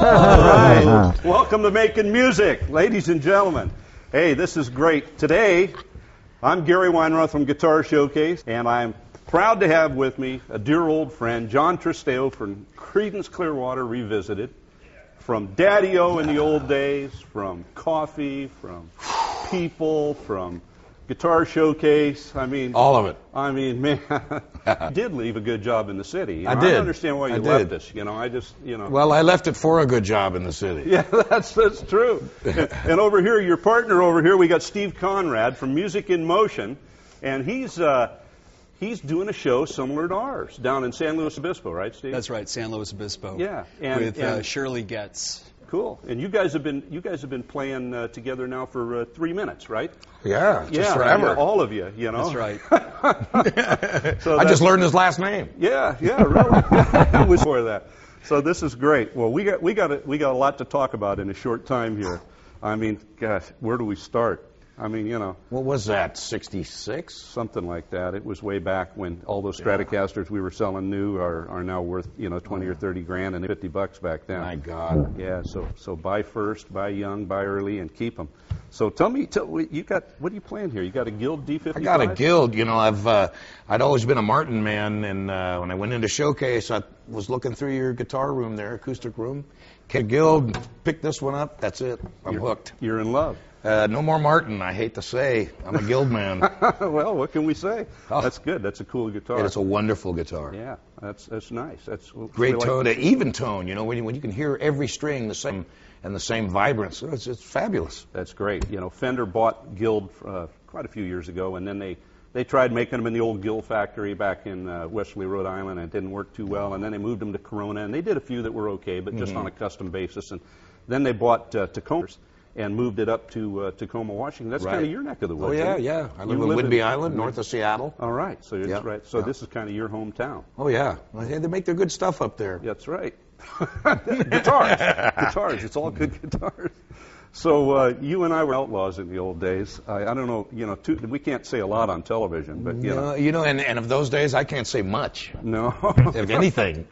right. Welcome to Making Music, ladies and gentlemen. Hey, this is great. Today, I'm Gary Wineroth from Guitar Showcase, and I'm proud to have with me a dear old friend, John Tristao from Creedence Clearwater Revisited, from Daddy-O in the old days, from Coffee, from People, from Guitar Showcase. I mean, all of it. I mean, man, you did leave a good job in the city. You know, I did. I don't understand why you left us. You know, I just, you know. Well, I left it for a good job in the city. Yeah, that's true. And over here, your partner over here, we got Steve Conrad from Music in Motion, and he's doing a show similar to ours down in San Luis Obispo, right, Steve? That's right, San Luis Obispo. Yeah, with Shirley Getz. Cool. And you guys have been playing together now for 3 minutes, right? Yeah, just forever. Yeah, all of you, you know. That's right. So I just learned his last name. Yeah, really. It was for that. So this is great. Well, we got a lot to talk about in a short time here. I mean, gosh, where do we start? I mean, you know. What was that, 66? Something like that. It was way back when all those Stratocasters we were selling new are now worth, you know, 20 or 30 grand and $50 back then. My God. Yeah, so buy first, buy young, buy early, and keep them. So tell me, you got, what are you playing here? You got a Guild D55? I got a Guild. You know, I'd always been a Martin man, and when I went into Showcase, I was looking through your guitar room there, acoustic room. Get a Guild, pick this one up, that's it. I'm hooked. You're in love. No more Martin, I hate to say. I'm a Guild man. Well, what can we say? Oh. That's good. That's a cool guitar. It's a wonderful guitar. Yeah, that's nice. That's great tone, even tone. You know, when you can hear every string the same and the same vibrance, it's fabulous. That's great. You know, Fender bought Guild quite a few years ago, and then they tried making them in the old Guild factory back in Westerly, Rhode Island, and it didn't work too well. And then they moved them to Corona, and they did a few that were okay, but just on a custom basis. And then they bought Tacoma and moved it up to Tacoma, Washington. That's kind of your neck of the woods. Oh, yeah. I live in Whidbey Island, north of Seattle. All right. So it's right. So this is kind of your hometown. Oh, yeah. Well, they make their good stuff up there. That's right. Guitars. It's all good guitars. So you and I were outlaws in the old days. I don't know, you know, we can't say a lot on television, but you know, and of those days, I can't say much. No, if anything.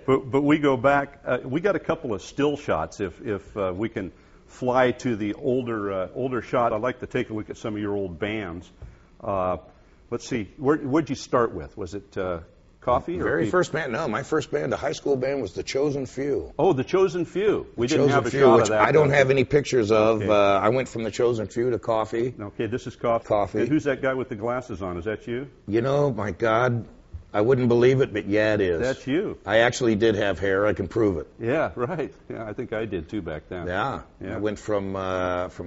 but we go back. We got a couple of still shots. If we can fly to the older shot, I'd like to take a look at some of your old bands. Let's see. Where'd you start with? Was it Coffee? Very first band? No, my first band, a high school band, was The Chosen Few. Oh, The Chosen Few. We didn't have a shot of that. I don't have any pictures of. Okay. I went from The Chosen Few to Coffee. Okay, this is Coffee. And who's that guy with the glasses on? Is that you? You know, my God, I wouldn't believe it, but yeah, it is. That's you. I actually did have hair. I can prove it. Yeah, right. Yeah, I think I did too back then. Yeah. I went from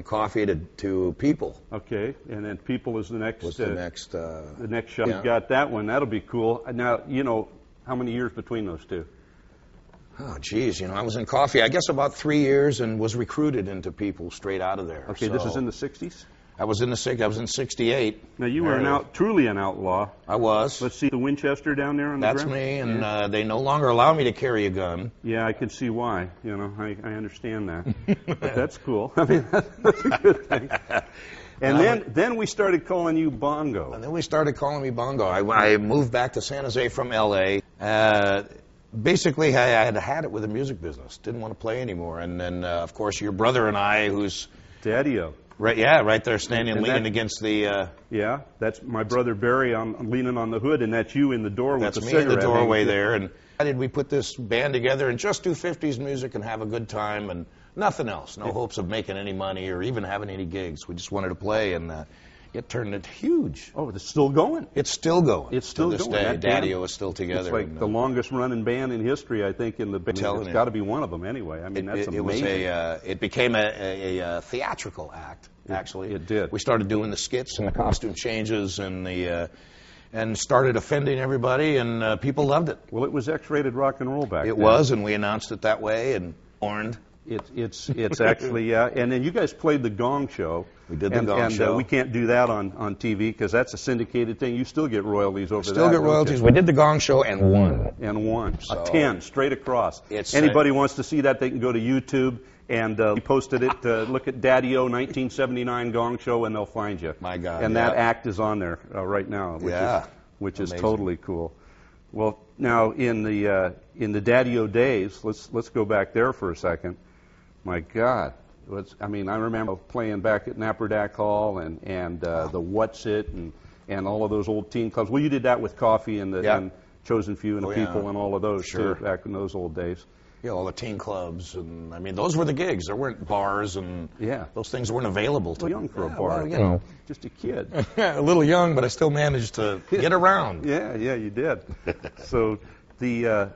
Coffee to People. Okay, and then People is the next. Was the next shot. Yeah. You got that one. That'll be cool. Now, you know, how many years between those two? Oh, geez, you know, I was in Coffee, I guess about 3 years, and was recruited into People straight out of there. Okay, so this is in the 60s? I was in 68. Now, you were truly an outlaw. I was. Let's see the Winchester down there on the ground. That's me, and they no longer allow me to carry a gun. Yeah, I can see why. You know, I understand that. But that's cool. I mean, that's a good thing. And then we started calling you Bongo. And then we started calling me Bongo. I moved back to San Jose from L.A. Basically, I had it with the music business. Didn't want to play anymore. And then, of course, your brother and I, who's... Daddy-O. Right there, leaning against the... Yeah, that's my brother Barry leaning on the hood, and that's you in the door with the cigarette. That's me in the doorway there. And why did we put this band together and just do 50s music and have a good time and nothing else? No hopes of making any money or even having any gigs. We just wanted to play, and it turned into huge. Oh, it's still going? It's still going. It's still going. To this day, Daddy-O is still together. It's like the longest running band in history, I think, in the band. It's got to be one of them anyway. I mean, that's amazing. It became a theatrical act, actually. It did. We started doing the skits and the costume changes and started offending everybody, and people loved it. Well, it was X-rated rock and roll back then. It was, and we announced it that way, and warned. It's actually, and then you guys played the Gong Show. We did the Gong Show. And we can't do that on TV because that's a syndicated thing. You still get royalties over that. Still get royalties. We did the Gong Show and won. So, a 10 straight across. Anybody wants to see that, they can go to YouTube and we posted it. Look at Daddy-O 1979 Gong Show and they'll find you. My God. And that act is on there right now, which is amazing. Totally cool. Well, Now in the Daddy-O days, let's go back there for a second. My God, I remember playing back at Napperdack Hall and the What's It and all of those old teen clubs. Well, you did that with Coffee and and Chosen Few and the People and all of those too, back in those old days. Yeah, all the teen clubs, and those were the gigs. There weren't bars, and those things weren't available. Too young for a bar, well, just a kid. A little young, but I still managed to get around. Yeah, you did. So the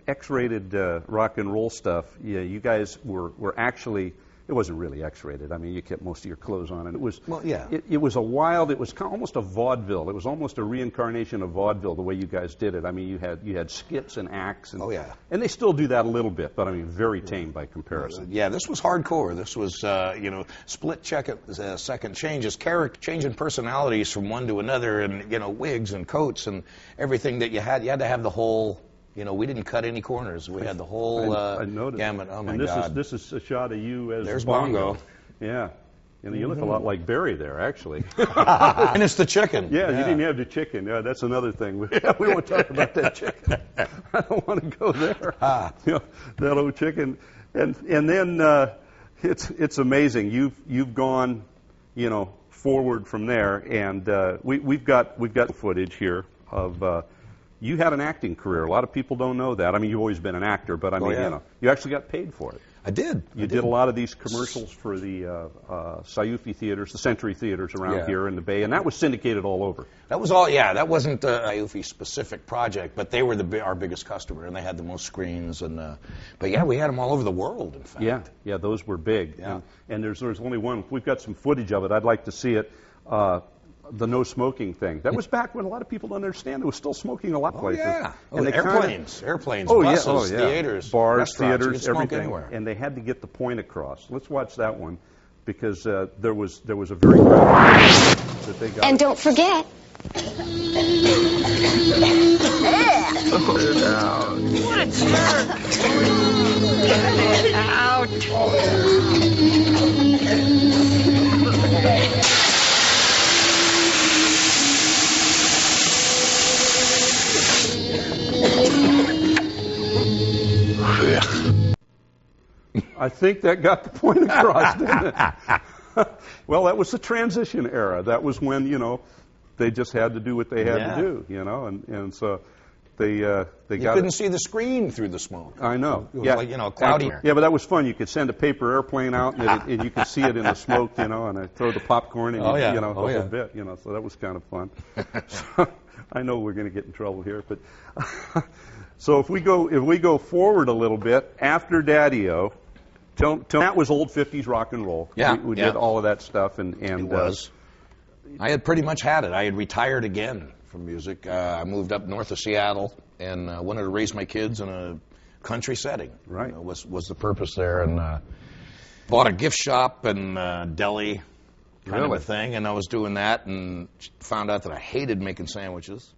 X-rated rock and roll stuff, you guys were actually. It wasn't really X-rated. I mean, you kept most of your clothes on, and it was. Well, yeah. It was a wild. It was almost a vaudeville. It was almost a reincarnation of vaudeville the way you guys did it. I mean, you had skits and acts, and and they still do that a little bit, but I mean, very tame by comparison. Yeah, this was hardcore. This was split second changes, changing personalities from one to another, and wigs and coats and everything that you had. You had to have the whole. We didn't cut any corners. We had the whole gamut. Oh, my God. This is a shot of you as There's Bongo. Yeah. You look a lot like Barry there, actually. And it's the chicken. Yeah, you didn't have the chicken. Yeah, that's another thing. We won't talk about that chicken. I don't want to go there. That old chicken. And then it's amazing. You've gone, forward from there, and we've got footage here of. You had an acting career. A lot of people don't know that. I mean, you've always been an actor, but you actually got paid for it. I did. You did a lot of these commercials for the Sayufi theaters, the Century theaters around here in the Bay, and that was syndicated all over. That was all. Yeah, that wasn't a Sayufi specific project, but they were our biggest customer, and they had the most screens. But yeah, we had them all over the world. In fact. Yeah, those were big. Yeah. And there's only one. We've got some footage of it. I'd like to see it. The no smoking thing. That was back when a lot of people don't understand. There was still smoking a lot of places. And airplanes, buses, theaters, bars, theaters, everything. Anywhere. And they had to get the point across. Let's watch that one because there was a very good that they got. And don't forget. What a jerk! Get it out! I think that got the point across, didn't it? Well, that was the transition era. That was when, they just had to do what they had to do, and so they got it. You couldn't see the screen through the smoke. I know. It was like, cloudy. Yeah, but that was fun. You could send a paper airplane out, and you could see it in the smoke, and I throw the popcorn, and the whole bit, so that was kind of fun. So, I know we're going to get in trouble here, but so if we go forward a little bit after Daddy-O, that was old 50s rock and roll. Yeah, we did all of that stuff, and it was. I had pretty much had it. I had retired again from music. I moved up north of Seattle and wanted to raise my kids in a country setting. Right, was the purpose there, and bought a gift shop and deli kind of a thing, and I was doing that, and found out that I hated making sandwiches.